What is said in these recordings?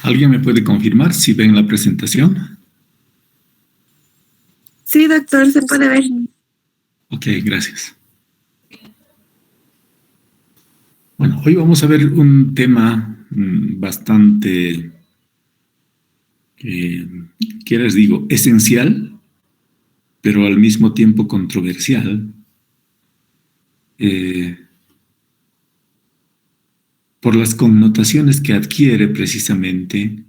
¿Alguien me puede confirmar si ven la presentación? Sí, doctor, se puede ver. Ok, gracias. Bueno, hoy vamos a ver un tema bastante, ¿qué les digo? Esencial, pero al mismo tiempo controversial, por las connotaciones que adquiere precisamente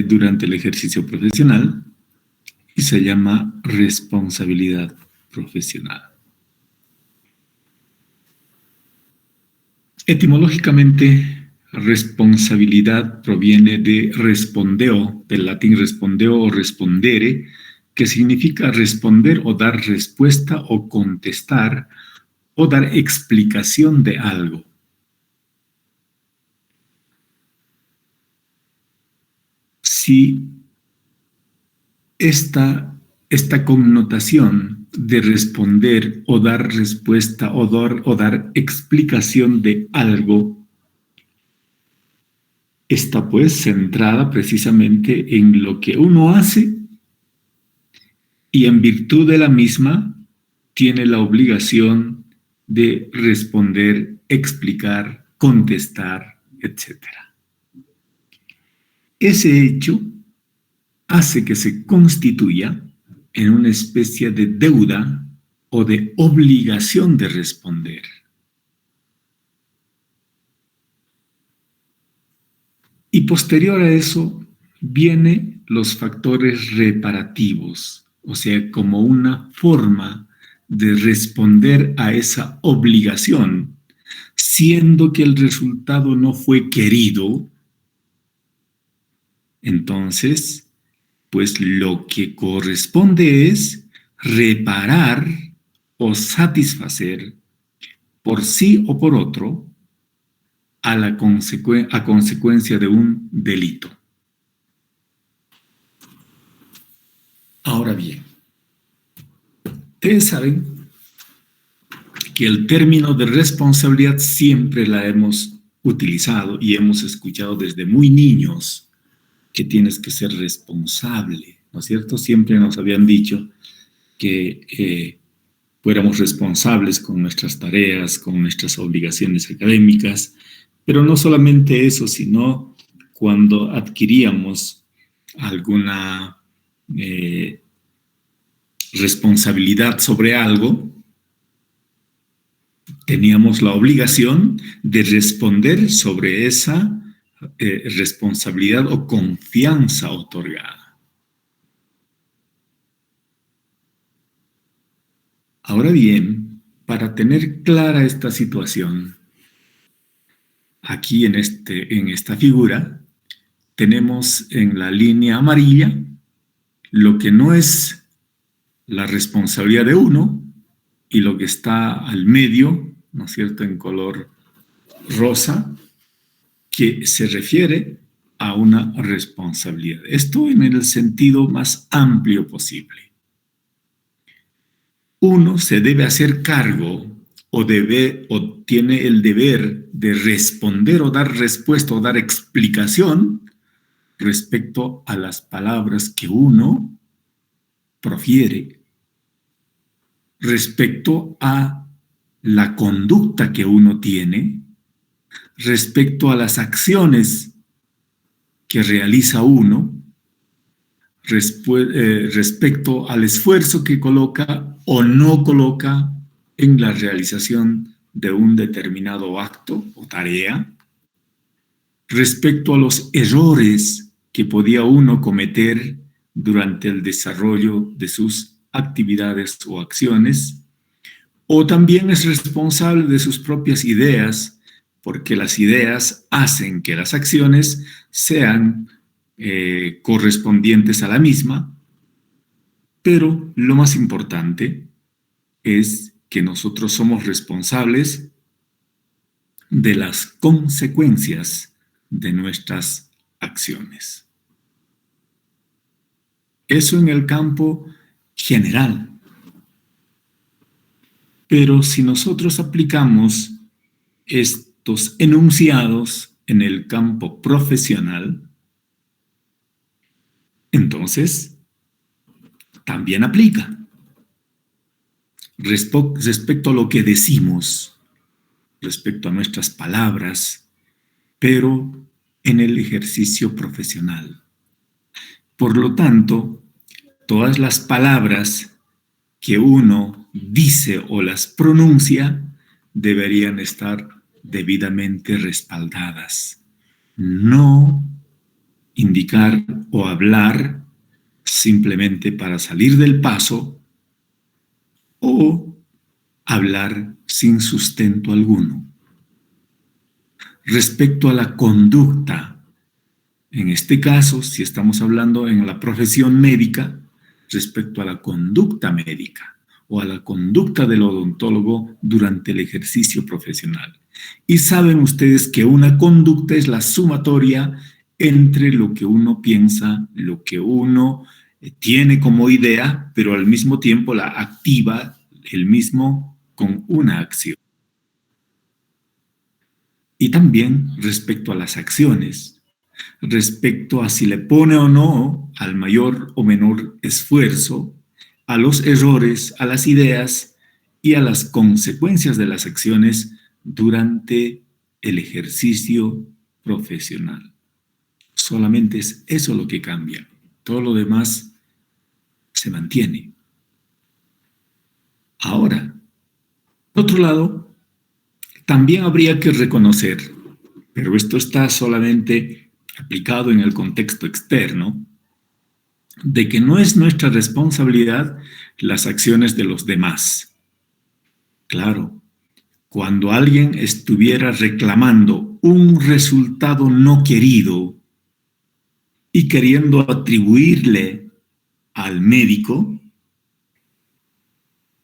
durante el ejercicio profesional, y se llama responsabilidad profesional. Etimológicamente, responsabilidad proviene de respondeo, del latín respondeo o respondere, que significa responder o dar respuesta o contestar o dar explicación de algo. Si esta connotación de responder o dar respuesta o dar explicación de algo está pues centrada precisamente en lo que uno hace y en virtud de la misma tiene la obligación de responder, explicar, contestar, etc. Ese hecho hace que se constituya en una especie de deuda o de obligación de responder. Y posterior a eso vienen los factores reparativos, o sea, como una forma de responder a esa obligación, siendo que el resultado no fue querido. Entonces, pues lo que corresponde es reparar o satisfacer por sí o por otro a consecuencia de un delito. Ahora bien, ustedes saben que el término de responsabilidad siempre la hemos utilizado y hemos escuchado desde muy niños que tienes que ser responsable, ¿no es cierto? Siempre nos habían dicho que fuéramos responsables con nuestras tareas, con nuestras obligaciones académicas, pero no solamente eso, sino cuando adquiríamos alguna responsabilidad sobre algo, teníamos la obligación de responder sobre esa responsabilidad o confianza otorgada. Ahora bien, para tener clara esta situación, aquí en esta figura, tenemos en la línea amarilla lo que no es la responsabilidad de uno y lo que está al medio, ¿no es cierto?, en color rosa, que se refiere a una responsabilidad. Esto en el sentido más amplio posible. Uno se debe hacer cargo o tiene el deber de responder o dar respuesta o dar explicación respecto a las palabras que uno profiere, respecto a la conducta que uno tiene, respecto a las acciones que realiza uno, respecto al esfuerzo que coloca o no coloca en la realización de un determinado acto o tarea, respecto a los errores que podía uno cometer durante el desarrollo de sus actividades o acciones, o también es responsable de sus propias ideas, porque las ideas hacen que las acciones sean correspondientes a la misma, pero lo más importante es que nosotros somos responsables de las consecuencias de nuestras acciones. Eso en el campo general. Pero si nosotros aplicamos estos enunciados en el campo profesional, Entonces, también aplica respecto a lo que decimos, respecto a nuestras palabras, pero en el ejercicio profesional. Por lo tanto, todas las palabras que uno dice o las pronuncia deberían estar debidamente respaldadas. No indicar o hablar simplemente para salir del paso o hablar sin sustento alguno. Respecto a la conducta, en este caso, si estamos hablando en la profesión médica, respecto a la conducta médica o a la conducta del odontólogo durante el ejercicio profesional. Y saben ustedes que una conducta es la sumatoria entre lo que uno piensa, lo que uno tiene como idea, pero al mismo tiempo la activa el mismo con una acción. Y también respecto a las acciones, respecto a si le pone o no al mayor o menor esfuerzo, a los errores, a las ideas y a las consecuencias de las acciones durante el ejercicio profesional. Solamente es eso lo que cambia. Todo lo demás se mantiene. Ahora, por otro lado, también habría que reconocer, pero esto está solamente aplicado en el contexto externo, de que no es nuestra responsabilidad las acciones de los demás. Claro, cuando alguien estuviera reclamando un resultado no querido y queriendo atribuirle al médico,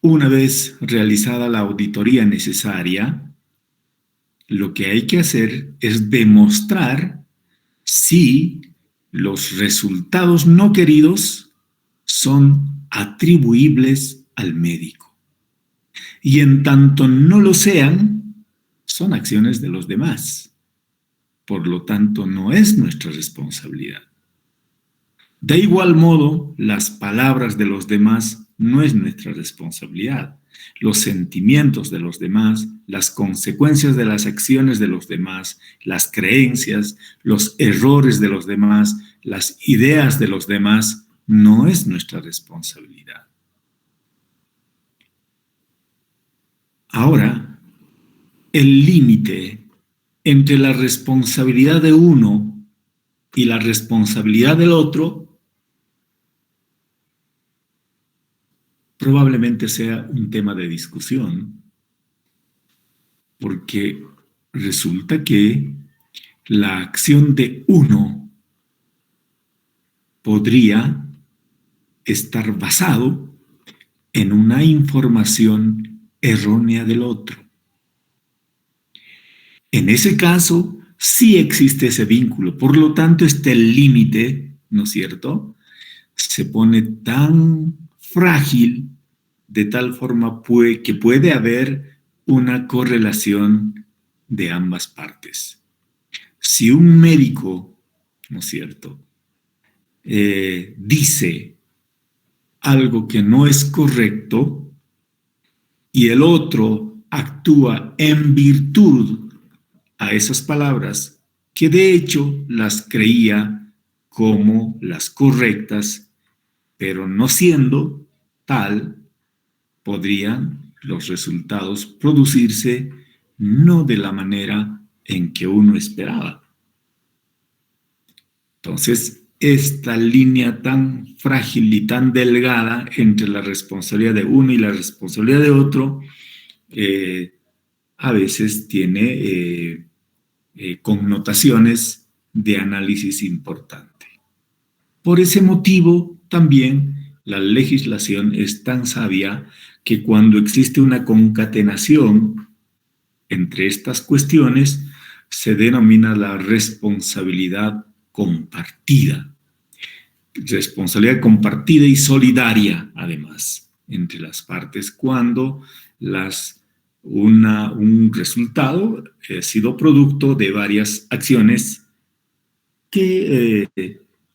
una vez realizada la auditoría necesaria, lo que hay que hacer es demostrar si los resultados no queridos son atribuibles al médico. Y en tanto no lo sean, son acciones de los demás. Por lo tanto, no es nuestra responsabilidad. De igual modo, las palabras de los demás no es nuestra responsabilidad. Los sentimientos de los demás, las consecuencias de las acciones de los demás, las creencias, los errores de los demás, las ideas de los demás, no es nuestra responsabilidad. Ahora, el límite entre la responsabilidad de uno y la responsabilidad del otro probablemente sea un tema de discusión, porque resulta que la acción de uno podría estar basado en una información errónea del otro. En ese caso, sí existe ese vínculo, por lo tanto, el límite, ¿no es cierto?, se pone tan frágil de tal forma que puede haber una correlación de ambas partes. Si un médico, ¿no es cierto?, dice algo que no es correcto y el otro actúa en virtud a esas palabras que de hecho las creía como las correctas, pero no siendo tal, podrían los resultados producirse no de la manera en que uno esperaba. Entonces, esta línea tan frágil y tan delgada entre la responsabilidad de uno y la responsabilidad de otro, a veces tiene connotaciones de análisis importante. Por ese motivo, también la legislación es tan sabia que cuando existe una concatenación entre estas cuestiones, se denomina la responsabilidad compartida. Responsabilidad compartida y solidaria, además, entre las partes, cuando un resultado ha sido producto de varias acciones que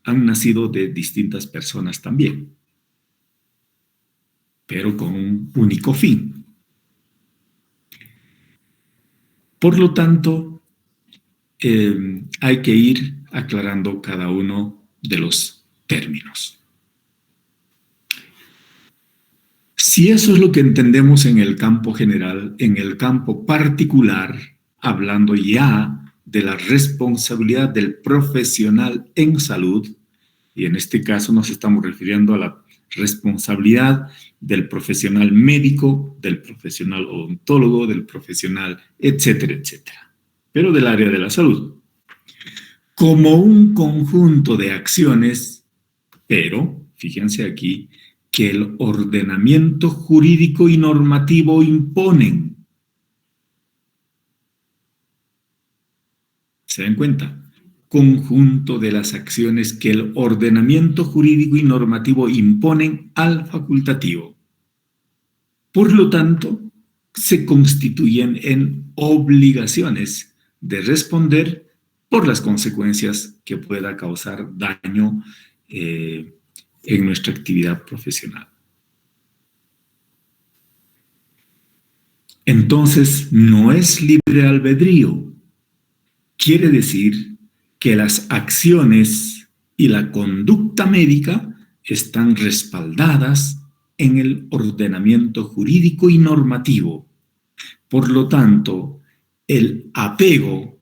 han nacido de distintas personas también, pero con un único fin. Por lo tanto, hay que ir aclarando cada uno de los términos. Si eso es lo que entendemos en el campo general, en el campo particular, hablando ya de la responsabilidad del profesional en salud, y en este caso nos estamos refiriendo a la responsabilidad del profesional médico, del profesional odontólogo, del profesional, etcétera, etcétera, pero del área de la salud, como un conjunto de acciones, pero, fíjense aquí, que el ordenamiento jurídico y normativo imponen. ¿Se dan cuenta? Conjunto de las acciones que el ordenamiento jurídico y normativo imponen al facultativo. Por lo tanto, se constituyen en obligaciones de responder por las consecuencias que pueda causar daño en nuestra actividad profesional. Entonces, no es libre albedrío. Quiere decir que las acciones y la conducta médica están respaldadas en el ordenamiento jurídico y normativo. Por lo tanto, el apego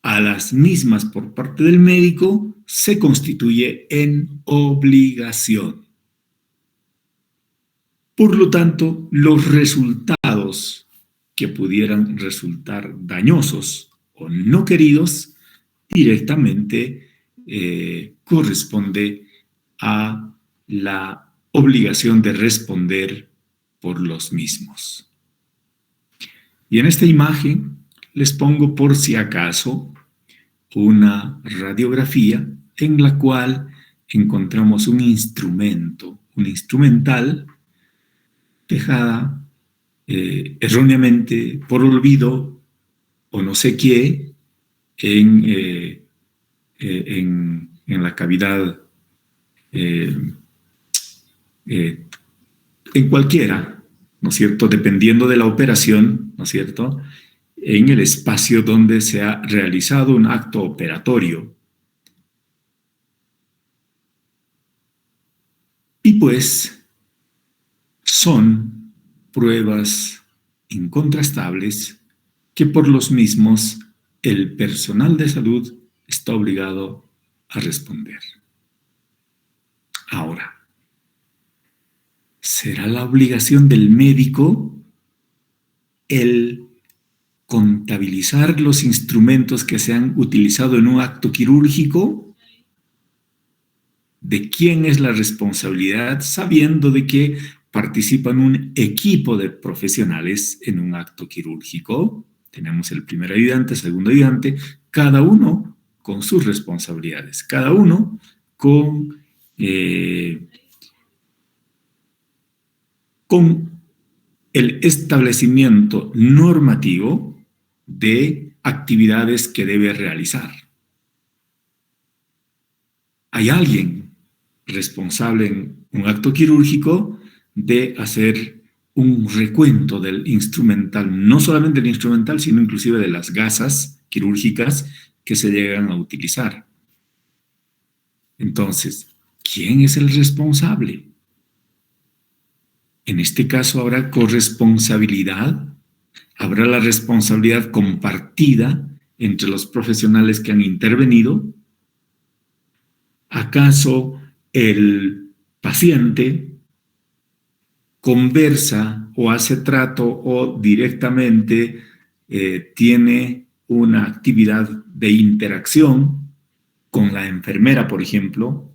a las mismas por parte del médico se constituye en obligación. Por lo tanto, los resultados que pudieran resultar dañosos o no queridos directamente corresponde a la obligación de responder por los mismos. Y en esta imagen les pongo por si acaso una radiografía en la cual encontramos un instrumento, un instrumental dejada erróneamente por olvido o no sé qué en la cavidad, en cualquiera, ¿no es cierto? Dependiendo de la operación, ¿no es cierto? En el espacio donde se ha realizado un acto operatorio. Y pues son pruebas incontrastables que por los mismos el personal de salud está obligado a responder. Ahora, ¿será la obligación del médico el contabilizar los instrumentos que se han utilizado en un acto quirúrgico? ¿De quién es la responsabilidad, sabiendo de que participan un equipo de profesionales en un acto quirúrgico? Tenemos el primer ayudante, el segundo ayudante, cada uno con sus responsabilidades, cada uno con el establecimiento normativo de actividades que debe realizar. Hay alguien responsable en un acto quirúrgico de hacer un recuento del instrumental, no solamente del instrumental, sino inclusive de las gasas quirúrgicas que se llegan a utilizar. Entonces, ¿quién es el responsable? En este caso habrá corresponsabilidad, habrá la responsabilidad compartida entre los profesionales que han intervenido. ¿Acaso el paciente conversa o hace trato o directamente tiene una actividad de interacción con la enfermera, por ejemplo,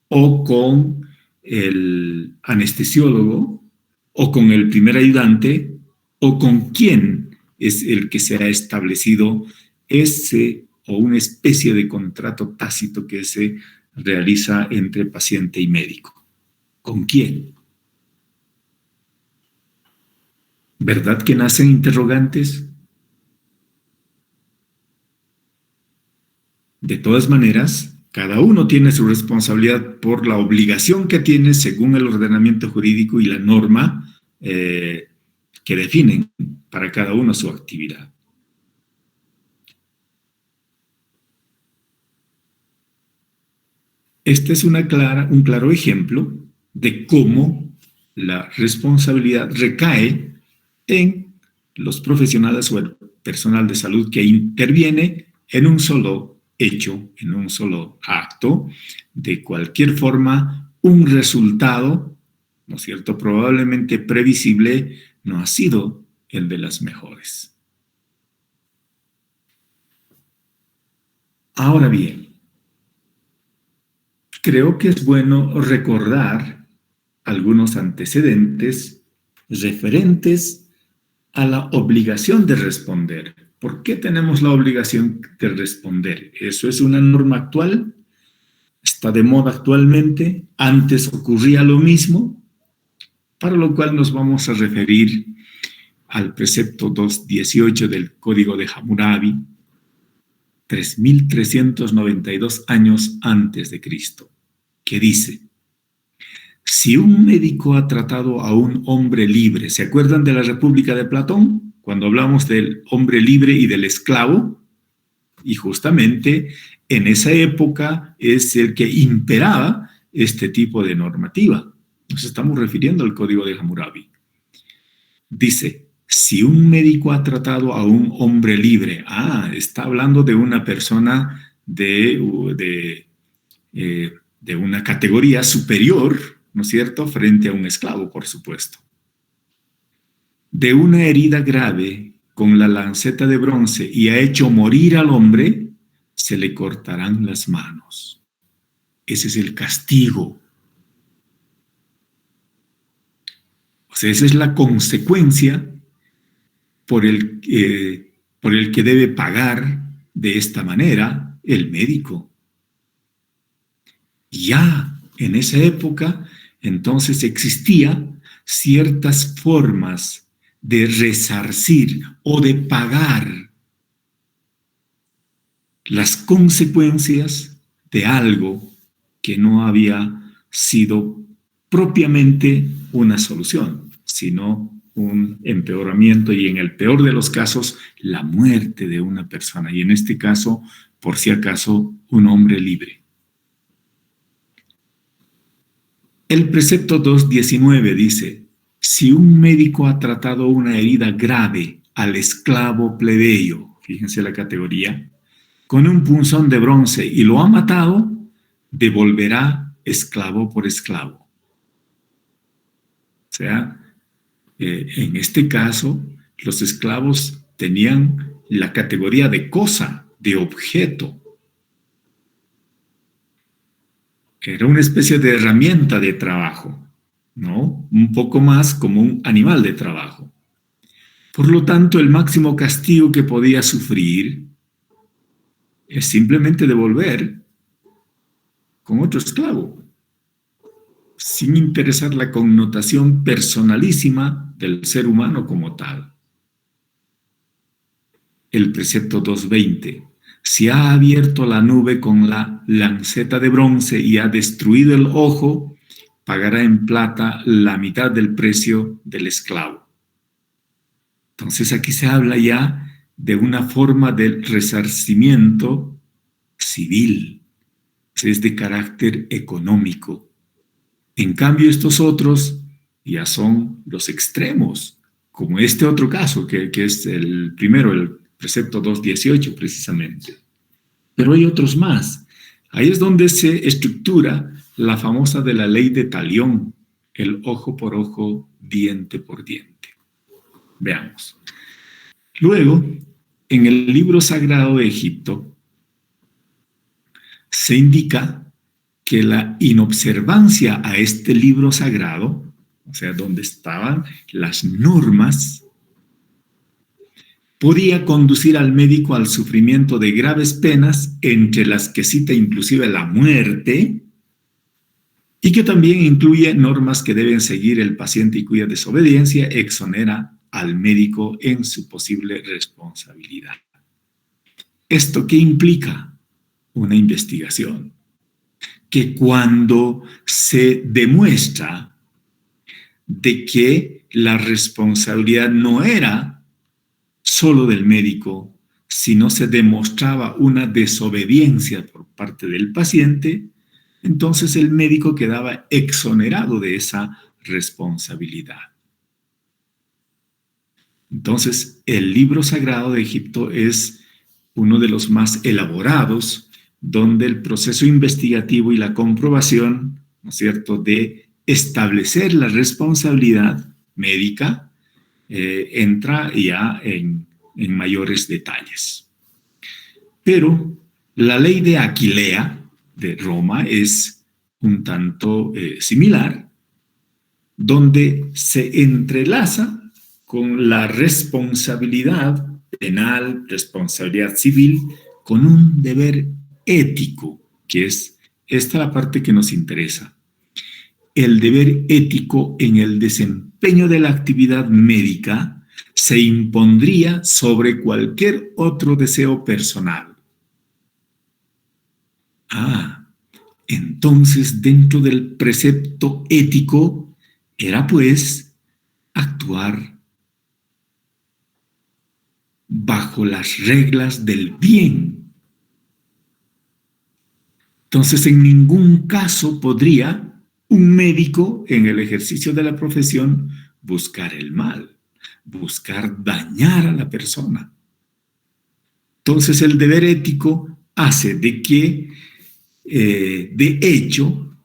o con el anestesiólogo, o con el primer ayudante, o con quién es el que se ha establecido ese o una especie de contrato tácito que se realiza entre paciente y médico? ¿Con quién? ¿Verdad que nacen interrogantes? De todas maneras, Cada uno tiene su responsabilidad por la obligación que tiene según el ordenamiento jurídico y la norma que definen para cada uno su actividad. Este es un claro ejemplo de cómo la responsabilidad recae en los profesionales o el personal de salud que interviene en un solo hecho, en un solo acto. De cualquier forma, un resultado, ¿no es cierto?, probablemente previsible, no ha sido el de las mejores. Ahora bien, creo que es bueno recordar algunos antecedentes referentes a la obligación de responder. ¿Por qué tenemos la obligación de responder? ¿Eso es una norma actual? ¿Está de moda actualmente? ¿Antes ocurría lo mismo? Para lo cual nos vamos a referir al precepto 218 del Código de Hammurabi, 3.392 años antes de Cristo, que dice: si un médico ha tratado a un hombre libre, ¿se acuerdan de la República de Platón? Cuando hablamos del hombre libre y del esclavo, y justamente en esa época es el que imperaba este tipo de normativa. Nos estamos refiriendo al Código de Hammurabi. Dice: si un médico ha tratado a un hombre libre, está hablando de una persona de una categoría superior, ¿no es cierto?, frente a un esclavo, por supuesto. De una herida grave con la lanceta de bronce y ha hecho morir al hombre, se le cortarán las manos. Ese es el castigo. O sea, esa es la consecuencia por el que debe pagar de esta manera el médico. Ya en esa época, entonces, existían ciertas formas de resarcir o de pagar las consecuencias de algo que no había sido propiamente una solución, sino un empeoramiento y, en el peor de los casos, la muerte de una persona. Y en este caso, por si acaso, un hombre libre. El precepto 219 dice: si un médico ha tratado una herida grave al esclavo plebeyo, fíjense la categoría, con un punzón de bronce y lo ha matado, devolverá esclavo por esclavo. O sea, en este caso, los esclavos tenían la categoría de cosa, de objeto. Era una especie de herramienta de trabajo, ¿no? Un poco más como un animal de trabajo. Por lo tanto, el máximo castigo que podía sufrir es simplemente devolver con otro esclavo, sin interesar la connotación personalísima del ser humano como tal. El precepto 220. Si ha abierto la nube con la lanceta de bronce y ha destruido el ojo, pagará en plata la mitad del precio del esclavo. Entonces aquí se habla ya de una forma de resarcimiento civil, es de carácter económico. En cambio, estos otros ya son los extremos, como este otro caso, que es el primero, el precepto 218 precisamente. Pero hay otros más. Ahí es donde se estructura la famosa de la ley de Talión, el ojo por ojo, diente por diente. Veamos. Luego, en el libro sagrado de Egipto, se indica que la inobservancia a este libro sagrado, o sea, donde estaban las normas, podía conducir al médico al sufrimiento de graves penas, entre las que cita inclusive la muerte, y que también incluye normas que deben seguir el paciente y cuya desobediencia exonera al médico en su posible responsabilidad. ¿Esto qué implica? Una investigación. que cuando se demuestra de que la responsabilidad no era solo del médico, sino se demostraba una desobediencia por parte del paciente, entonces el médico quedaba exonerado de esa responsabilidad. Entonces, el libro sagrado de Egipto es uno de los más elaborados, donde el proceso investigativo y la comprobación, ¿no es cierto?, de establecer la responsabilidad médica entra ya en mayores detalles. Pero la ley de Aquilea de Roma es un tanto similar, donde se entrelaza con la responsabilidad penal, responsabilidad civil, con un deber ético, que es esta la parte que nos interesa. El deber ético en el desempeño de la actividad médica se impondría sobre cualquier otro deseo personal. Entonces dentro del precepto ético era pues actuar bajo las reglas del bien. Entonces en ningún caso podría un médico en el ejercicio de la profesión buscar el mal, buscar dañar a la persona. Entonces el deber ético hace de que, de hecho,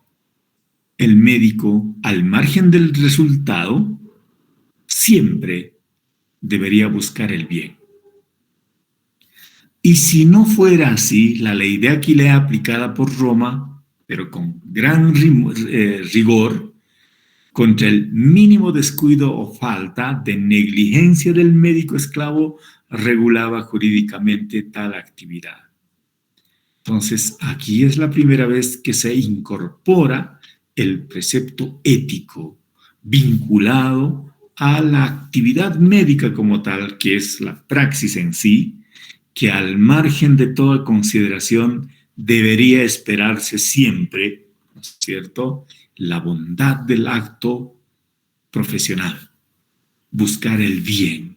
el médico, al margen del resultado, siempre debería buscar el bien. Y si no fuera así, la ley de Aquilea aplicada por Roma, pero con gran rigor, contra el mínimo descuido o falta de negligencia del médico esclavo, regulaba jurídicamente tal actividad. Entonces, aquí es la primera vez que se incorpora el precepto ético vinculado a la actividad médica como tal, que es la praxis en sí, que al margen de toda consideración debería esperarse siempre, ¿no es cierto?, la bondad del acto profesional, buscar el bien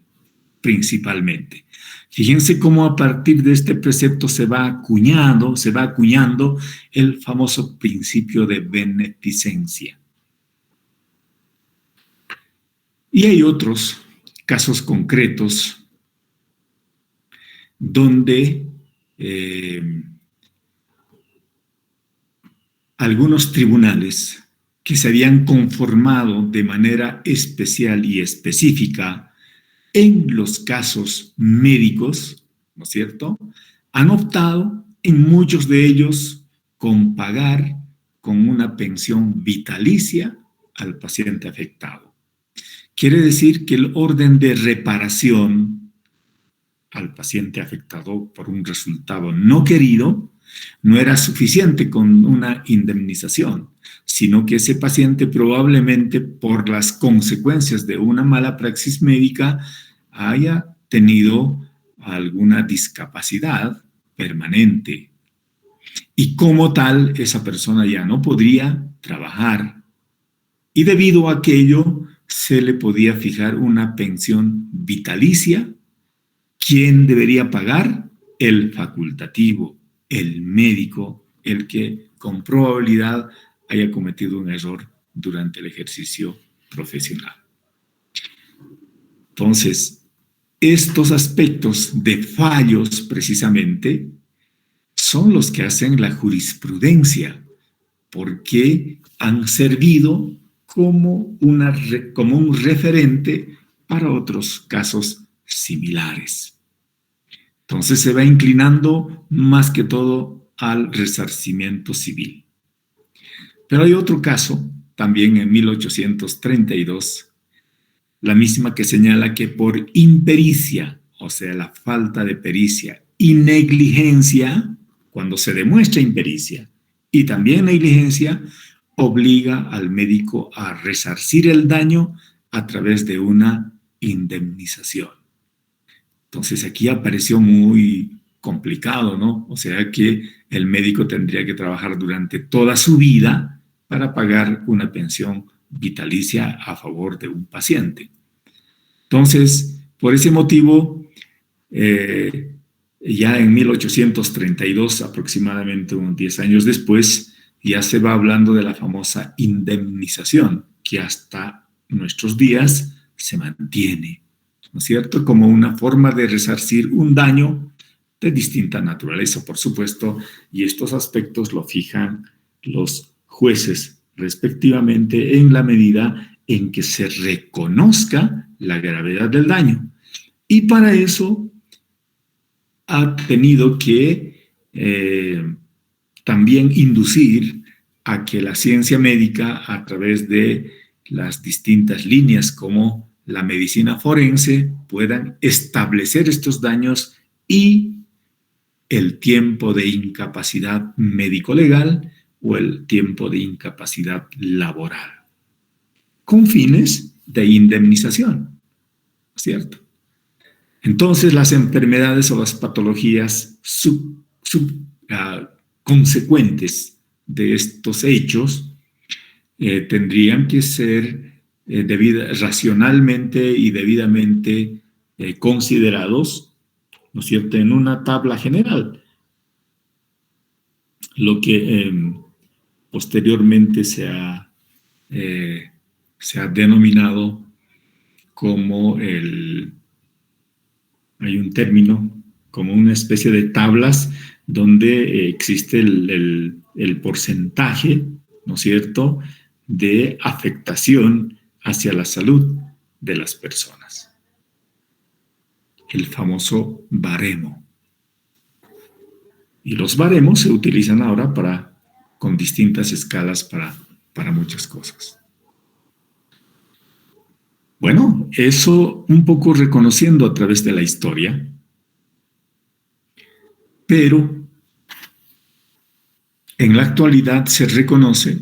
principalmente. Fíjense cómo a partir de este precepto se va acuñando el famoso principio de beneficencia. Y hay otros casos concretos donde algunos tribunales que se habían conformado de manera especial y específica en los casos médicos, ¿no es cierto?, han optado en muchos de ellos con pagar con una pensión vitalicia al paciente afectado. Quiere decir que el orden de reparación al paciente afectado por un resultado no querido no era suficiente con una indemnización, sino que ese paciente probablemente por las consecuencias de una mala praxis médica haya tenido alguna discapacidad permanente y como tal esa persona ya no podría trabajar y debido a aquello se le podía fijar una pensión vitalicia. ¿Quién debería pagar? El facultativo, el médico, el que con probabilidad haya cometido un error durante el ejercicio profesional. Entonces, estos aspectos de fallos precisamente son los que hacen la jurisprudencia, porque han servido como un referente para otros casos similares. Entonces se va inclinando más que todo al resarcimiento civil. Pero hay otro caso, también en 1832, la misma que señala que por impericia, o sea, la falta de pericia y negligencia, cuando se demuestra impericia y también negligencia, obliga al médico a resarcir el daño a través de una indemnización. Entonces aquí apareció muy complicado, ¿no? O sea que el médico tendría que trabajar durante toda su vida para pagar una pensión vitalicia a favor de un paciente. Entonces, por ese motivo, ya en 1832, aproximadamente unos 10 años después, ya se va hablando de la famosa indemnización, que hasta nuestros días se mantiene, ¿no es cierto? Como una forma de resarcir un daño de distinta naturaleza, por supuesto, y estos aspectos lo fijan los jueces respectivamente en la medida en que se reconozca la gravedad del daño. Y para eso ha tenido que también inducir a que la ciencia médica, a través de las distintas líneas como la medicina forense, puedan establecer estos daños y el tiempo de incapacidad médico-legal o el tiempo de incapacidad laboral, con fines de indemnización, ¿cierto? Entonces, las enfermedades o las patologías consecuentes de estos hechos tendrían que ser racionalmente y debidamente considerados, ¿no es cierto?, en una tabla general, lo que posteriormente se ha denominado como hay un término, como una especie de tablas donde existe el porcentaje, ¿no es cierto?, de afectación hacia la salud de las personas. El famoso baremo. Y los baremos se utilizan ahora con distintas escalas para muchas cosas. Bueno, eso un poco reconociendo a través de la historia, pero en la actualidad se reconoce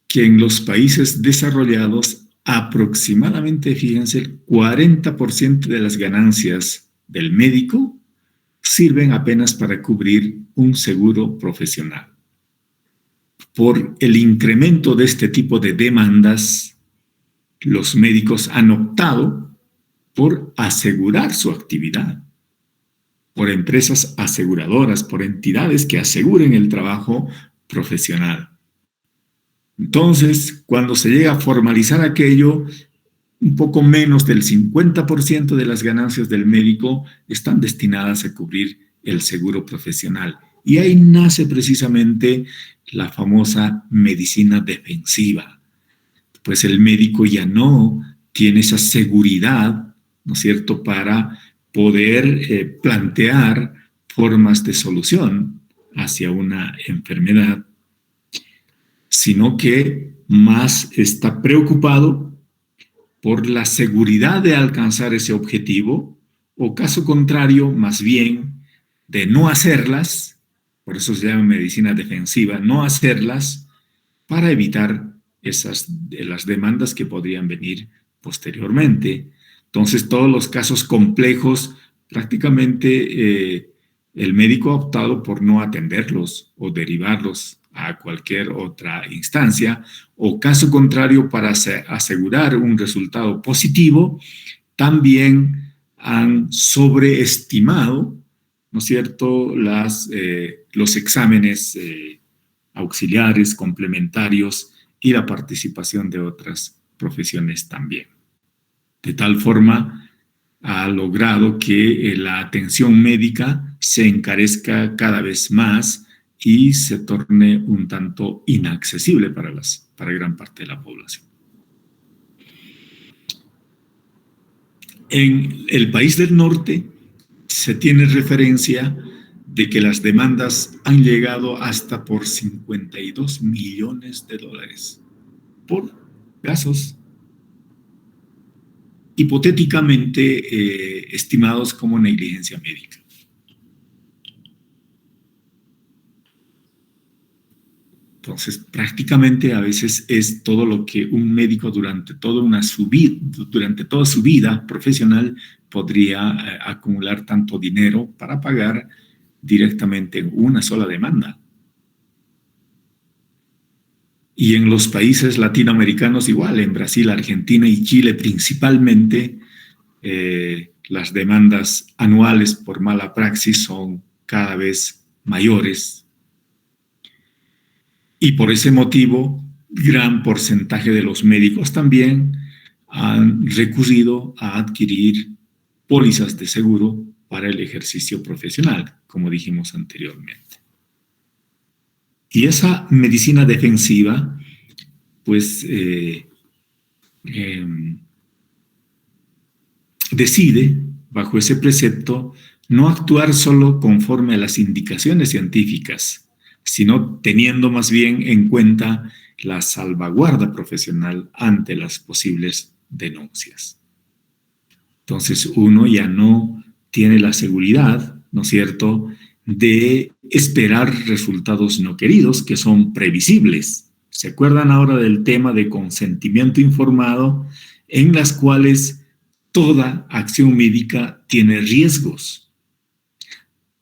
que en los países desarrollados aproximadamente, fíjense, el 40% de las ganancias del médico sirven apenas para cubrir un seguro profesional. Por el incremento de este tipo de demandas, los médicos han optado por asegurar su actividad, por empresas aseguradoras, por entidades que aseguren el trabajo profesional. Entonces, cuando se llega a formalizar aquello, un poco menos del 50% de las ganancias del médico están destinadas a cubrir el seguro profesional. Y ahí nace precisamente la famosa medicina defensiva. Pues el médico ya no tiene esa seguridad, ¿no es cierto?, para poder plantear formas de solución hacia una enfermedad, sino que más está preocupado por la seguridad de alcanzar ese objetivo, o caso contrario, más bien, de no hacerlas, por eso se llama medicina defensiva, no hacerlas para evitar las demandas que podrían venir posteriormente. Entonces, todos los casos complejos, prácticamente el médico ha optado por no atenderlos o derivarlos a cualquier otra instancia, o caso contrario, para asegurar un resultado positivo, también han sobreestimado, ¿no es cierto?, los exámenes auxiliares, complementarios y la participación de otras profesiones también. De tal forma, ha logrado que la atención médica se encarezca cada vez más y se torne un tanto inaccesible para gran parte de la población. En el país del norte se tiene referencia de que las demandas han llegado hasta por 52 millones de dólares por casos hipotéticamente estimados como negligencia médica. Entonces, prácticamente a veces es todo lo que un médico durante toda su vida profesional podría acumular tanto dinero para pagar directamente en una sola demanda. Y en los países latinoamericanos igual, en Brasil, Argentina y Chile principalmente, las demandas anuales por mala praxis son cada vez mayores. Y por ese motivo, gran porcentaje de los médicos también han recurrido a adquirir pólizas de seguro para el ejercicio profesional, como dijimos anteriormente. Y esa medicina defensiva, pues, decide, bajo ese precepto, no actuar solo conforme a las indicaciones científicas, sino teniendo más bien en cuenta la salvaguarda profesional ante las posibles denuncias. Entonces, uno ya no tiene la seguridad, ¿no es cierto?, de esperar resultados no queridos, que son previsibles. ¿Se acuerdan ahora del tema de consentimiento informado, en las cuales toda acción médica tiene riesgos?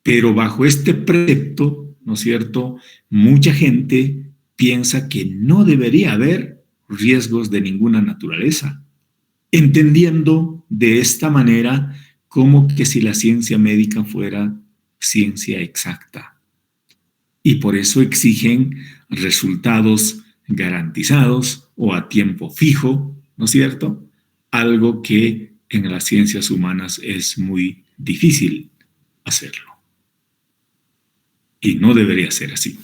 Pero bajo este precepto, ¿no es cierto?, mucha gente piensa que no debería haber riesgos de ninguna naturaleza, entendiendo de esta manera como que si la ciencia médica fuera ciencia exacta. Y por eso exigen resultados garantizados o a tiempo fijo, ¿no es cierto? Algo que en las ciencias humanas es muy difícil hacerlo. Y no debería ser así.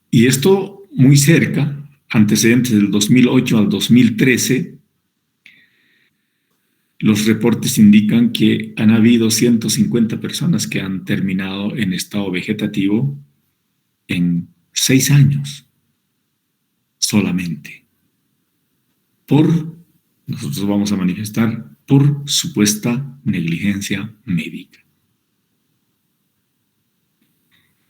Y esto muy cerca, antecedentes del 2008 al 2013, los reportes indican que han habido 150 personas que han terminado en estado vegetativo en 6 años solamente. Nosotros vamos a manifestar, por supuesta negligencia médica.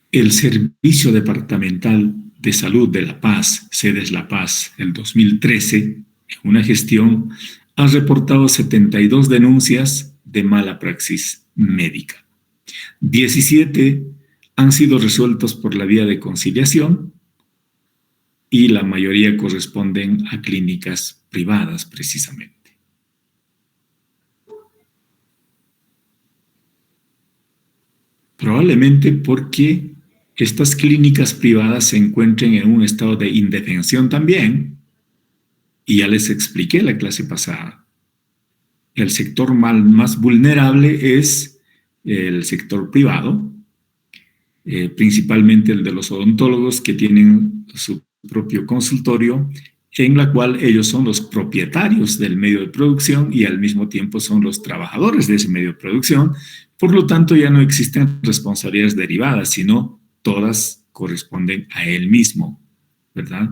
El Servicio Departamental de Salud de La Paz, sedes La Paz, el 2013, en una gestión, ha reportado 72 denuncias de mala praxis médica. 17 han sido resueltos por la vía de conciliación y la mayoría corresponden a clínicas privadas, precisamente. Probablemente porque estas clínicas privadas se encuentren en un estado de indefensión también, y ya les expliqué la clase pasada. El sector más vulnerable es el sector privado, principalmente el de los odontólogos que tienen su propio consultorio, en la cual ellos son los propietarios del medio de producción y al mismo tiempo son los trabajadores de ese medio de producción. Por lo tanto, ya no existen responsabilidades derivadas, sino todas corresponden a él mismo, ¿verdad?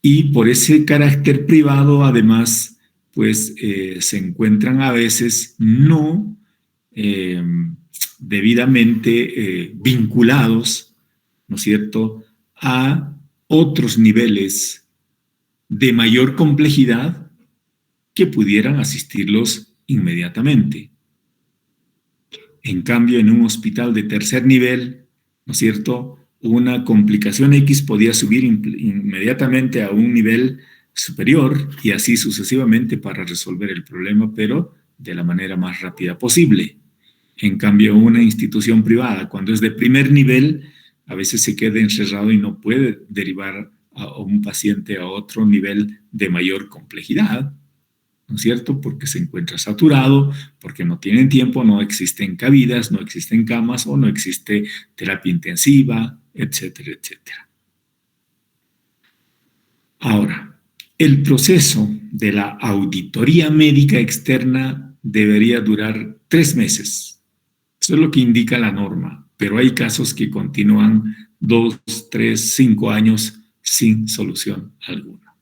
Y por ese carácter privado, además, pues se encuentran a veces no debidamente vinculados, ¿no es cierto?, a otros niveles de mayor complejidad que pudieran asistirlos inmediatamente. En cambio, en un hospital de tercer nivel, ¿no es cierto?, una complicación X podía subir inmediatamente a un nivel superior y así sucesivamente para resolver el problema, pero de la manera más rápida posible. En cambio, una institución privada, cuando es de primer nivel, a veces se queda encerrado y no puede derivar a un paciente a otro nivel de mayor complejidad, ¿no es cierto? Porque se encuentra saturado, porque no tienen tiempo, no existen cabidas, no existen camas o no existe terapia intensiva, etcétera, etcétera. Ahora, el proceso de la auditoría médica externa debería durar 3 meses. Eso es lo que indica la norma, pero hay casos que continúan 2, 3, 5 años sin solución alguna.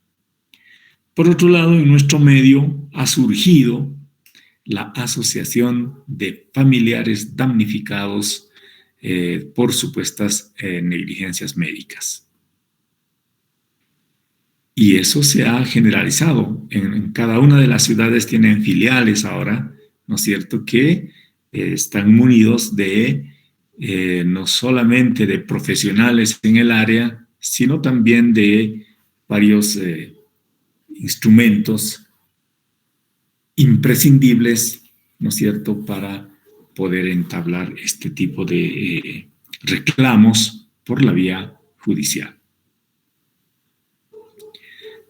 Por otro lado, en nuestro medio ha surgido la Asociación de Familiares Damnificados por supuestas negligencias médicas. Y eso se ha generalizado. En cada una de las ciudades tienen filiales ahora, ¿no es cierto?, que están munidos de no solamente de profesionales en el área, sino también de varios instrumentos imprescindibles, ¿no es cierto?, para poder entablar este tipo de reclamos por la vía judicial.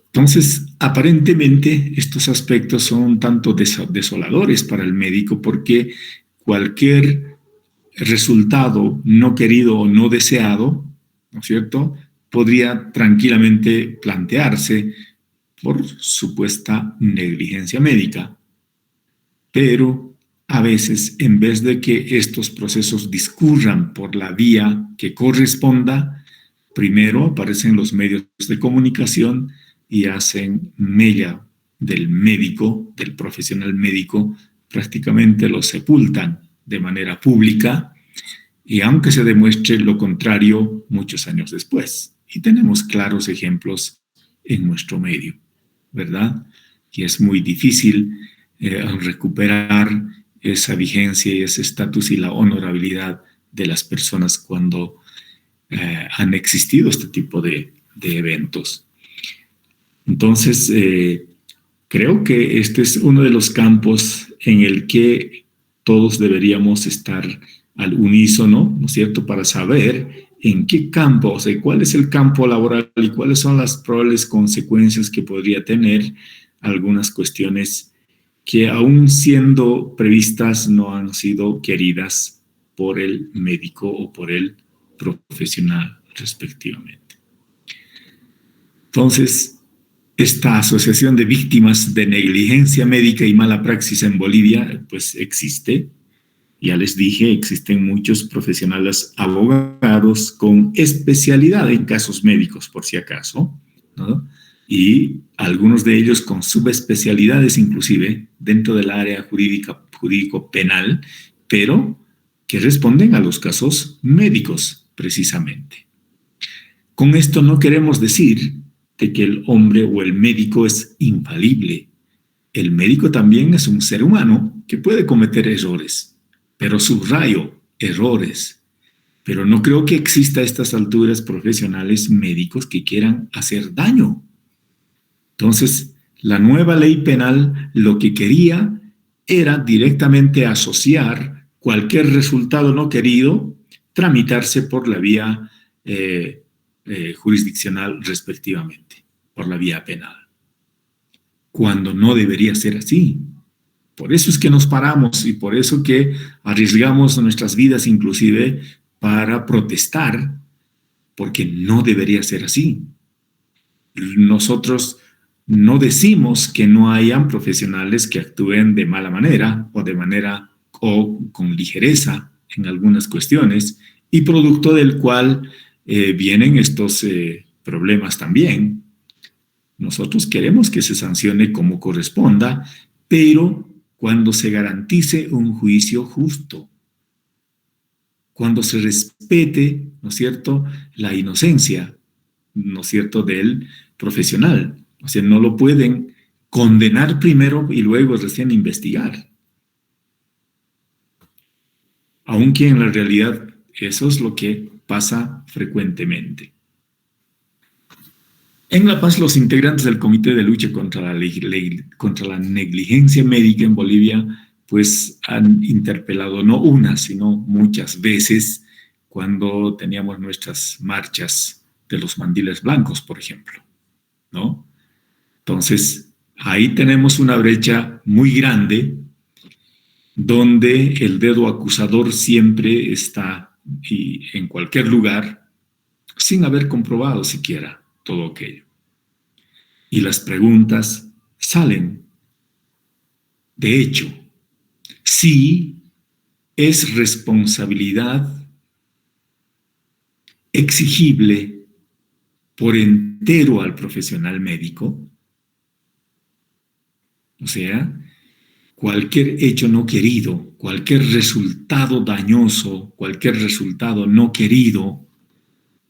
Entonces, aparentemente, estos aspectos son un tanto desoladores para el médico porque cualquier resultado no querido o no deseado, ¿no es cierto?, podría tranquilamente plantearse por supuesta negligencia médica. Pero a veces, en vez de que estos procesos discurran por la vía que corresponda, primero aparecen los medios de comunicación y hacen mella del médico, del profesional médico, prácticamente lo sepultan de manera pública, y aunque se demuestre lo contrario muchos años después. Y tenemos claros ejemplos en nuestro medio, ¿verdad? Y es muy difícil recuperar esa vigencia y ese estatus y la honorabilidad de las personas cuando han existido este tipo de eventos. Entonces, creo que este es uno de los campos en el que todos deberíamos estar al unísono, ¿no es cierto?, para saber en qué campo, o sea, cuál es el campo laboral y cuáles son las probables consecuencias que podría tener algunas cuestiones que aún siendo previstas no han sido queridas por el médico o por el profesional respectivamente. Entonces, esta asociación de víctimas de negligencia médica y mala praxis en Bolivia, pues existe. Ya les dije, existen muchos profesionales abogados con especialidad en casos médicos, por si acaso, ¿no? Y algunos de ellos con subespecialidades inclusive dentro del área jurídico-penal, pero que responden a los casos médicos precisamente. Con esto no queremos decir de que el hombre o el médico es infalible. El médico también es un ser humano que puede cometer errores, pero subrayo, errores. Pero no creo que exista a estas alturas profesionales médicos que quieran hacer daño. Entonces, la nueva ley penal lo que quería era directamente asociar cualquier resultado no querido, tramitarse por la vía jurisdiccional respectivamente, por la vía penal, cuando no debería ser así. Por eso es que nos paramos y por eso que arriesgamos nuestras vidas inclusive para protestar, porque no debería ser así. Nosotros no decimos que no hayan profesionales que actúen de mala manera o con ligereza en algunas cuestiones y producto del cual vienen estos problemas también. Nosotros queremos que se sancione como corresponda, pero cuando se garantice un juicio justo, cuando se respete, ¿no es cierto?, la inocencia, ¿no es cierto?, del profesional. O sea, no lo pueden condenar primero y luego recién investigar. Aunque en la realidad eso es lo que pasa frecuentemente. En La Paz, los integrantes del Comité de Lucha contra la Negligencia Médica en Bolivia pues han interpelado no una, sino muchas veces cuando teníamos nuestras marchas de los mandiles blancos, por ejemplo, ¿no? Entonces, ahí tenemos una brecha muy grande donde el dedo acusador siempre está y en cualquier lugar sin haber comprobado siquiera todo aquello. Y las preguntas salen. De hecho, sí es responsabilidad exigible por entero al profesional médico. O sea, cualquier hecho no querido, cualquier resultado dañoso, cualquier resultado no querido,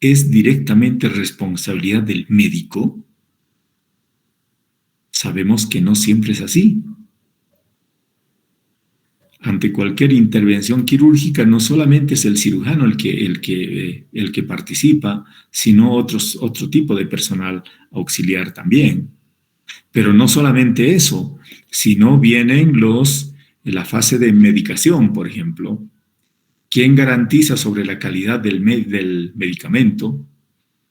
es directamente responsabilidad del médico. Sabemos que no siempre es así. Ante cualquier intervención quirúrgica, no solamente es el cirujano el que participa, sino otro tipo de personal auxiliar también. Pero no solamente eso, sino vienen la fase de medicación, por ejemplo. ¿Quién garantiza sobre la calidad del medicamento?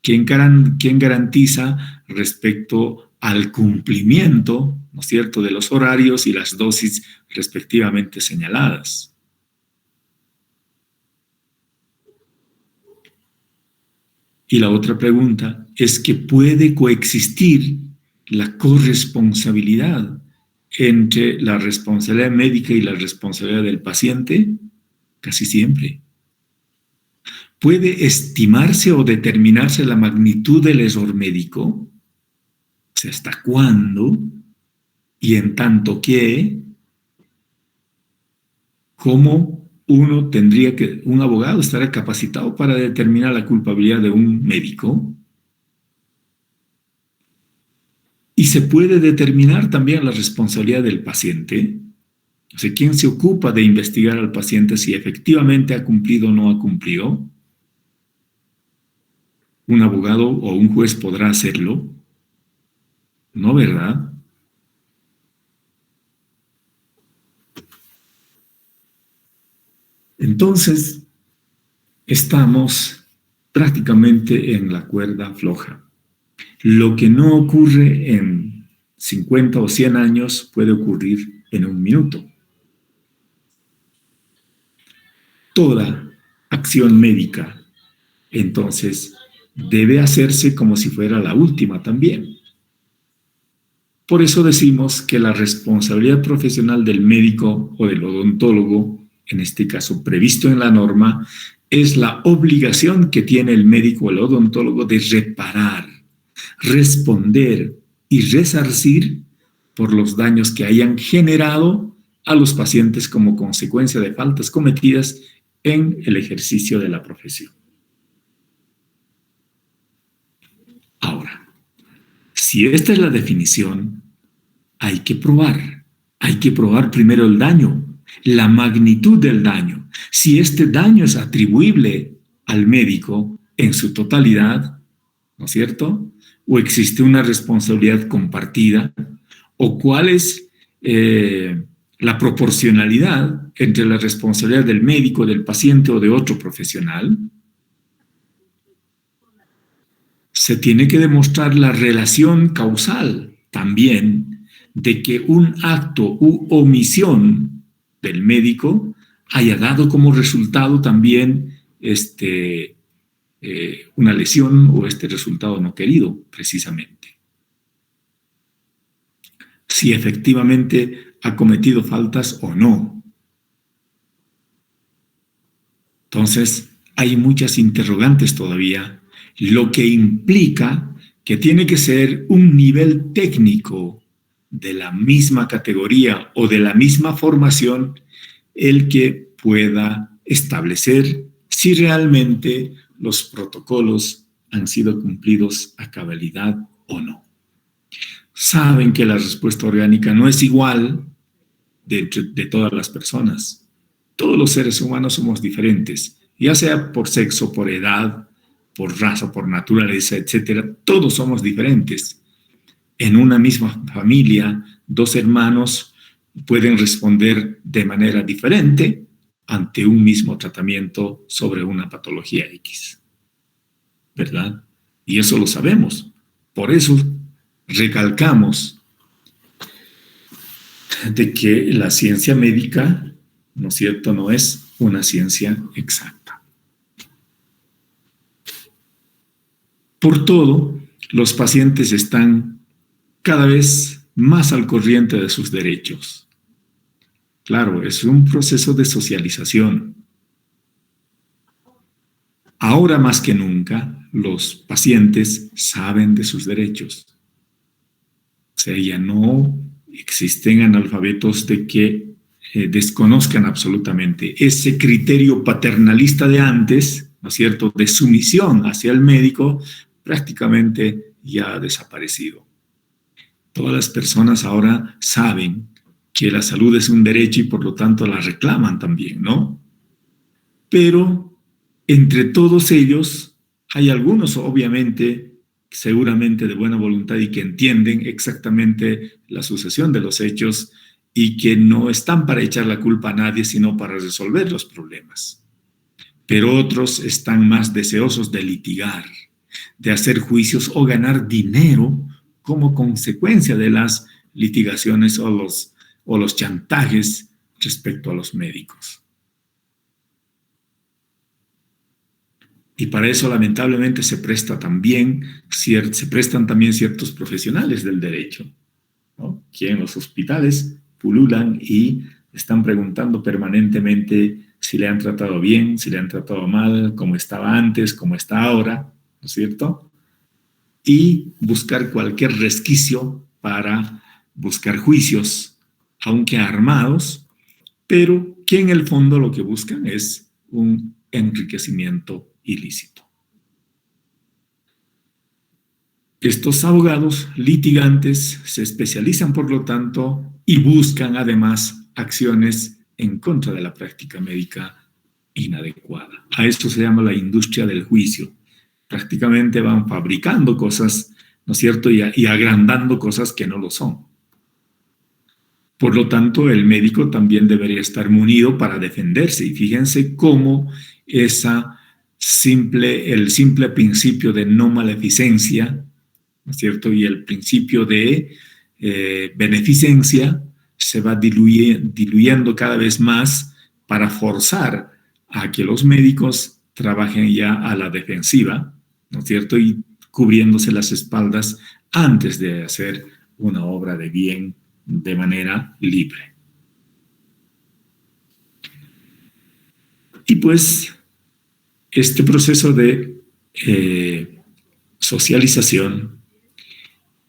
¿Quién garantiza respecto al cumplimiento, ¿no es cierto?, de los horarios y las dosis respectivamente señaladas? Y la otra pregunta es que puede coexistir la corresponsabilidad entre la responsabilidad médica y la responsabilidad del paciente. Casi siempre. ¿Puede estimarse o determinarse la magnitud del error médico? O sea, ¿hasta cuándo? Y en tanto que, ¿cómo un abogado estará capacitado para determinar la culpabilidad de un médico? Y se puede determinar también la responsabilidad del paciente. O sea, ¿quién se ocupa de investigar al paciente si efectivamente ha cumplido o no ha cumplido? ¿Un abogado o un juez podrá hacerlo? ¿No, verdad? Entonces, estamos prácticamente en la cuerda floja. Lo que no ocurre en 50 o 100 años puede ocurrir en un minuto. Toda acción médica, entonces, debe hacerse como si fuera la última también. Por eso decimos que la responsabilidad profesional del médico o del odontólogo, en este caso previsto en la norma, es la obligación que tiene el médico o el odontólogo de reparar, responder y resarcir por los daños que hayan generado a los pacientes como consecuencia de faltas cometidas en el ejercicio de la profesión. Ahora, si esta es la definición, hay que probar primero el daño, la magnitud del daño. Si este daño es atribuible al médico en su totalidad, ¿no es cierto? O existe una responsabilidad compartida, o cuál es la proporcionalidad entre la responsabilidad del médico, del paciente o de otro profesional. Se tiene que demostrar la relación causal también de que un acto u omisión del médico haya dado como resultado también una lesión o este resultado no querido, precisamente. Si efectivamente ha cometido faltas o no. Entonces, hay muchas interrogantes todavía, lo que implica que tiene que ser un nivel técnico de la misma categoría o de la misma formación el que pueda establecer si realmente los protocolos han sido cumplidos a cabalidad o no. Saben que la respuesta orgánica no es igual de todas las personas. Todos los seres humanos somos diferentes, ya sea por sexo, por edad, por raza, por naturaleza, etc. Todos somos diferentes. En una misma familia, dos hermanos pueden responder de manera diferente ante un mismo tratamiento sobre una patología X. ¿Verdad? Y eso lo sabemos. Por eso recalcamos de que la ciencia médica, ¿no es cierto?, no es una ciencia exacta. Por todo, los pacientes están cada vez más al corriente de sus derechos. Claro, es un proceso de socialización. Ahora más que nunca, los pacientes saben de sus derechos. O sea, ya no existen analfabetos de que desconozcan absolutamente ese criterio paternalista de antes, ¿no es cierto?, de sumisión hacia el médico, prácticamente ya ha desaparecido. Todas las personas ahora saben que la salud es un derecho y por lo tanto la reclaman también, ¿no? Pero entre todos ellos hay algunos, obviamente, seguramente de buena voluntad y que entienden exactamente la sucesión de los hechos y que no están para echar la culpa a nadie, sino para resolver los problemas. Pero otros están más deseosos de litigar, de hacer juicios o ganar dinero como consecuencia de las litigaciones o los chantajes respecto a los médicos. Y para eso, lamentablemente, se prestan también ciertos profesionales del derecho, ¿no?, que en los hospitales pululan y están preguntando permanentemente si le han tratado bien, si le han tratado mal, cómo estaba antes, cómo está ahora, ¿no es cierto? Y buscar cualquier resquicio para buscar juicios, aunque armados, pero que en el fondo lo que buscan es un enriquecimiento ilícito. Estos abogados litigantes se especializan, por lo tanto, y buscan además acciones en contra de la práctica médica inadecuada. A esto se llama la industria del juicio. Prácticamente van fabricando cosas, ¿no es cierto?, y agrandando cosas que no lo son. Por lo tanto, el médico también debería estar munido para defenderse. Y fíjense cómo el simple principio de no maleficencia, ¿no es cierto?, y el principio de beneficencia se va diluyendo cada vez más para forzar a que los médicos trabajen ya a la defensiva, ¿no es cierto?, y cubriéndose las espaldas antes de hacer una obra de bien de manera libre. Y pues este proceso de socialización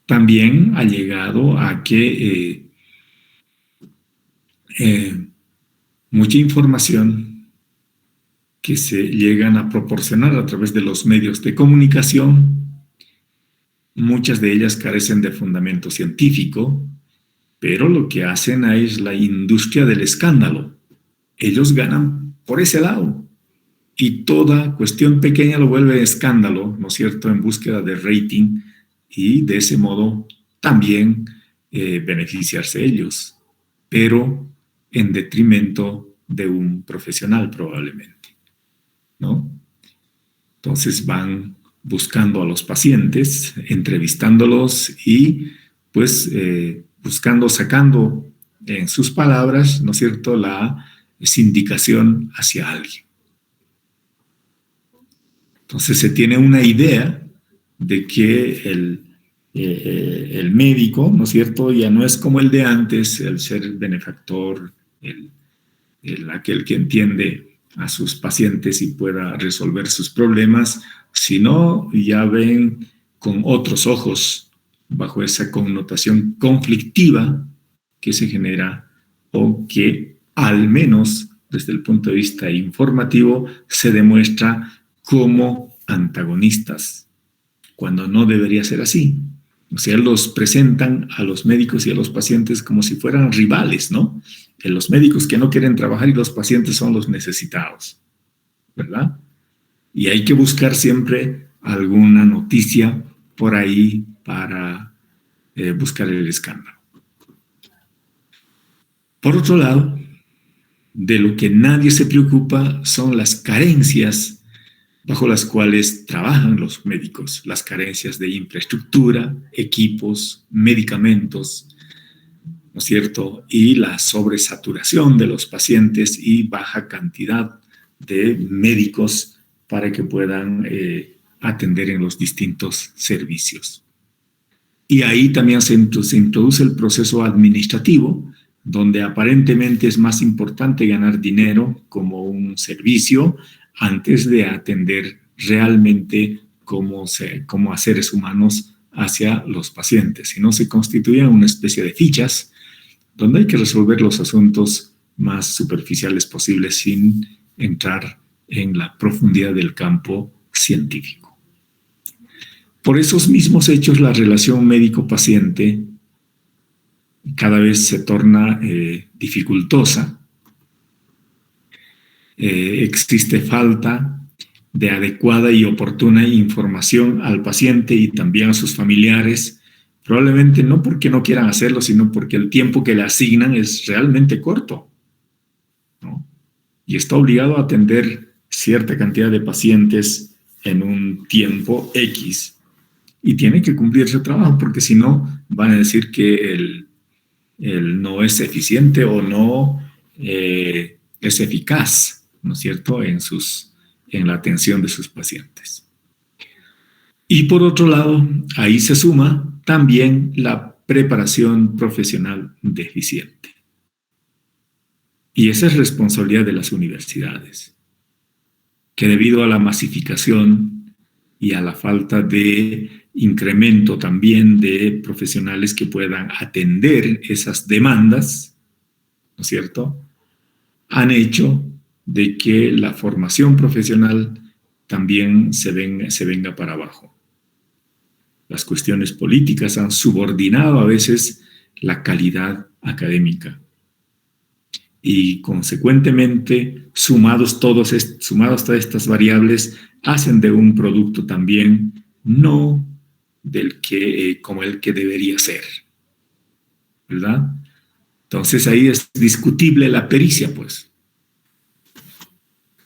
también ha llegado a que mucha información que se llegan a proporcionar a través de los medios de comunicación, muchas de ellas carecen de fundamento científico, pero lo que hacen es la industria del escándalo. Ellos ganan por ese lado y toda cuestión pequeña lo vuelve escándalo, ¿no es cierto?, en búsqueda de rating y de ese modo también beneficiarse ellos, pero en detrimento de un profesional probablemente, ¿no? Entonces van buscando a los pacientes, entrevistándolos y pues sacando en sus palabras, ¿no es cierto?, la sindicación hacia alguien. Entonces se tiene una idea de que el médico, ¿no es cierto?, ya no es como el de antes, el ser benefactor, aquel que entiende a sus pacientes y pueda resolver sus problemas, sino ya ven con otros ojos bajo esa connotación conflictiva que se genera o que al menos desde el punto de vista informativo se demuestra como antagonistas, cuando no debería ser así. O sea, los presentan a los médicos y a los pacientes como si fueran rivales, ¿no? Los médicos que no quieren trabajar y los pacientes son los necesitados, ¿verdad? Y hay que buscar siempre alguna noticia por ahí para buscar el escándalo. Por otro lado, de lo que nadie se preocupa son las carencias bajo las cuales trabajan los médicos, las carencias de infraestructura, equipos, medicamentos, ¿no es cierto?, y la sobresaturación de los pacientes y baja cantidad de médicos para que puedan atender en los distintos servicios. Y ahí también se introduce el proceso administrativo, donde aparentemente es más importante ganar dinero como un servicio antes de atender realmente como a seres humanos hacia los pacientes. Si no, se constituyen una especie de fichas donde hay que resolver los asuntos más superficiales posibles sin entrar en la profundidad del campo científico. Por esos mismos hechos, la relación médico-paciente cada vez se torna dificultosa. Existe falta de adecuada y oportuna información al paciente y también a sus familiares, probablemente no porque no quieran hacerlo, sino porque el tiempo que le asignan es realmente corto, ¿no? Y está obligado a atender cierta cantidad de pacientes en un tiempo X y tiene que cumplir su trabajo, porque si no van a decir que él no es eficiente o no es eficaz, ¿no es cierto?, en la atención de sus pacientes. Y por otro lado, ahí se suma también la preparación profesional deficiente. Y esa es responsabilidad de las universidades, que debido a la masificación y a la falta de incremento también de profesionales que puedan atender esas demandas, ¿no es cierto?, han hecho de que la formación profesional también se venga para abajo. Las cuestiones políticas han subordinado a veces la calidad académica y consecuentemente sumados todas estas variables hacen de un producto también no como el que debería ser, ¿verdad? Entonces ahí es discutible la pericia, pues,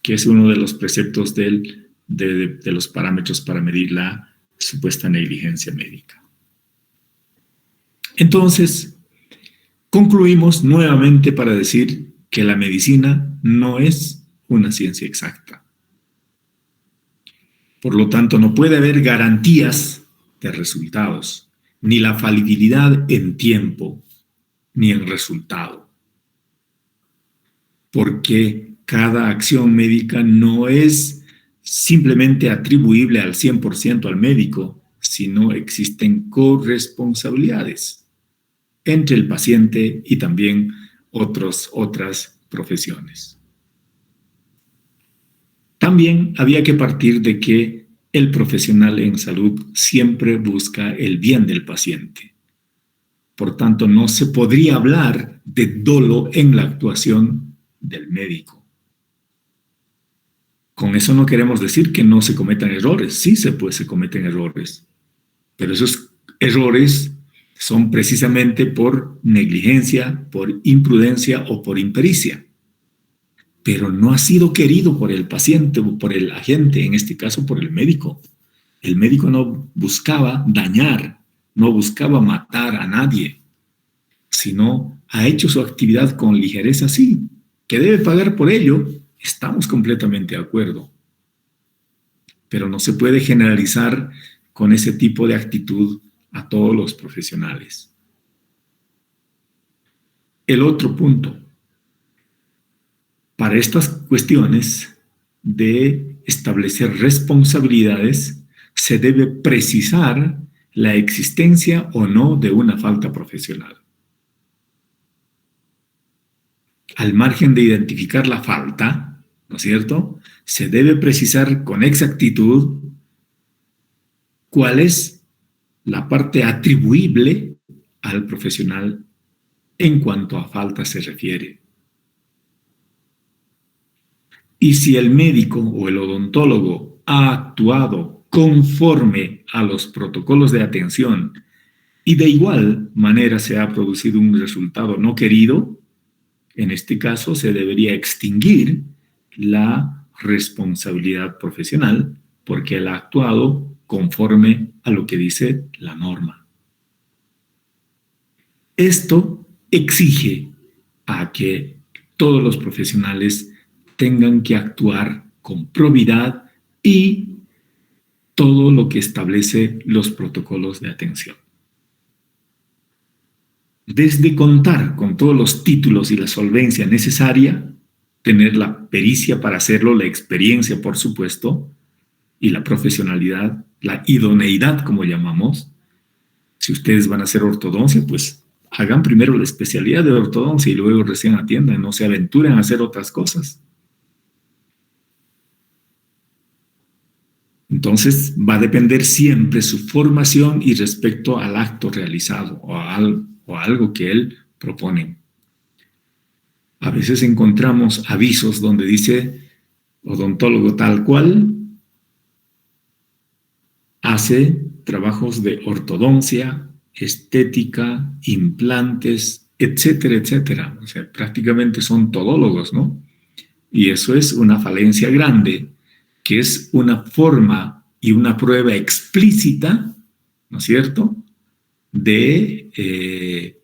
que es uno de los preceptos de los parámetros para medir la supuesta negligencia médica. Entonces, concluimos nuevamente para decir que la medicina no es una ciencia exacta. Por lo tanto, no puede haber garantías de resultados, ni la falibilidad en tiempo, ni en resultado. Porque cada acción médica no es simplemente atribuible al 100% al médico, sino existen corresponsabilidades entre el paciente y también otras profesiones. También había que partir de que el profesional en salud siempre busca el bien del paciente. Por tanto, no se podría hablar de dolo en la actuación del médico. Con eso no queremos decir que no se cometan errores. Sí, se cometen errores. Pero esos errores son precisamente por negligencia, por imprudencia o por impericia. Pero no ha sido querido por el paciente o por el agente, en este caso por el médico. El médico no buscaba dañar, no buscaba matar a nadie, sino ha hecho su actividad con ligereza, sí. Que debe pagar por ello, estamos completamente de acuerdo. Pero no se puede generalizar con ese tipo de actitud a todos los profesionales. El otro punto. Para estas cuestiones de establecer responsabilidades, se debe precisar la existencia o no de una falta profesional. Al margen de identificar la falta, ¿no es cierto?, se debe precisar con exactitud cuál es la parte atribuible al profesional en cuanto a falta se refiere. Y si el médico o el odontólogo ha actuado conforme a los protocolos de atención y de igual manera se ha producido un resultado no querido, en este caso se debería extinguir la responsabilidad profesional porque él ha actuado conforme a lo que dice la norma. Esto exige a que todos los profesionales tengan que actuar con probidad y todo lo que establece los protocolos de atención. Desde contar con todos los títulos y la solvencia necesaria, tener la pericia para hacerlo, la experiencia, por supuesto, y la profesionalidad, la idoneidad, como llamamos. Si ustedes van a hacer ortodoncia, pues hagan primero la especialidad de ortodoncia y luego recién atiendan, no se aventuren a hacer otras cosas. Entonces, va a depender siempre su formación y respecto al acto realizado o a algo que él propone. A veces encontramos avisos donde dice odontólogo tal cual hace trabajos de ortodoncia, estética, implantes, etcétera, etcétera. O sea, prácticamente son todólogos, ¿no? Y eso es una falencia grande, que es una forma y una prueba explícita, ¿no es cierto?, de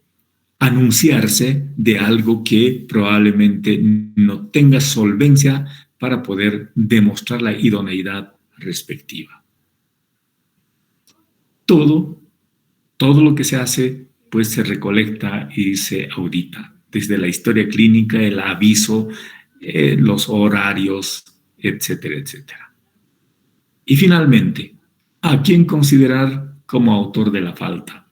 anunciarse de algo que probablemente no tenga solvencia para poder demostrar la idoneidad respectiva. Todo lo que se hace, pues se recolecta y se audita. Desde la historia clínica, el aviso, los horarios, etcétera, etcétera. Y finalmente, ¿a quién considerar como autor de la falta?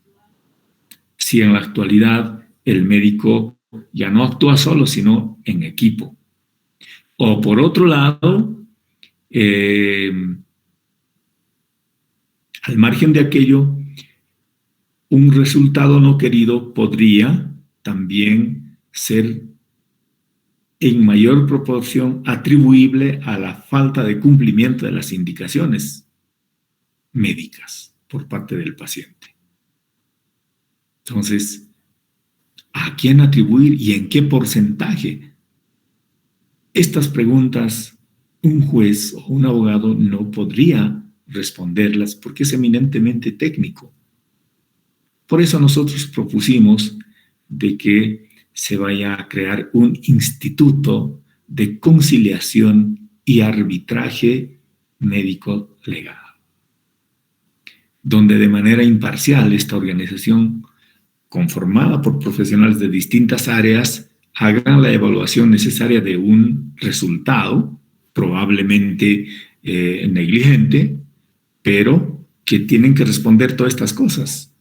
Si en la actualidad el médico ya no actúa solo, sino en equipo. O por otro lado, al margen de aquello, un resultado no querido podría también ser en mayor proporción atribuible a la falta de cumplimiento de las indicaciones médicas por parte del paciente. Entonces, ¿a quién atribuir y en qué porcentaje? Estas preguntas un juez o un abogado no podría responderlas porque es eminentemente técnico. Por eso nosotros propusimos de que se vaya a crear un instituto de conciliación y arbitraje médico-legal, donde de manera imparcial esta organización, conformada por profesionales de distintas áreas, hagan la evaluación necesaria de un resultado, probablemente negligente, pero que tienen que responder todas estas cosas.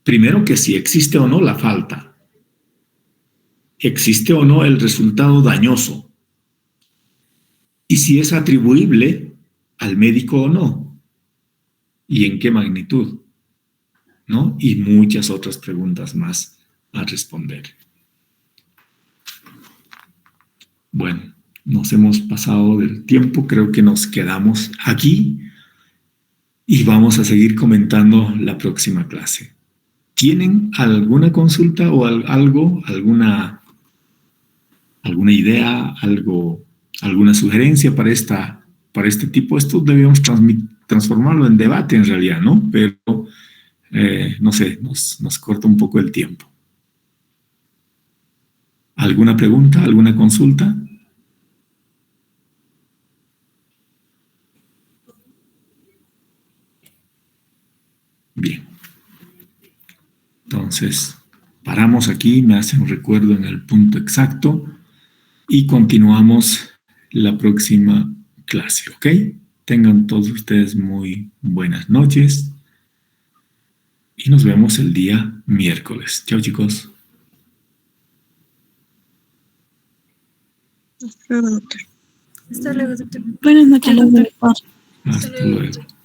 Primero, que si existe o no la falta, existe o no el resultado dañoso, y si es atribuible al médico o no, y en qué magnitud, ¿no? Y muchas otras preguntas más a responder. Bueno, nos hemos pasado del tiempo, creo que nos quedamos aquí y vamos a seguir comentando la próxima clase. ¿Tienen alguna consulta o algo, alguna idea, alguna sugerencia para este tipo? Esto debemos transformarlo en debate en realidad, ¿no? Pero, no sé, nos corta un poco el tiempo. ¿Alguna pregunta, alguna consulta? Bien. Entonces, paramos aquí, me hacen un recuerdo en el punto exacto y continuamos la próxima clase, ¿ok? Tengan todos ustedes muy buenas noches y nos vemos el día miércoles. Chao, chicos. Hasta luego, doctor. Buenas noches, doctor. Hasta luego.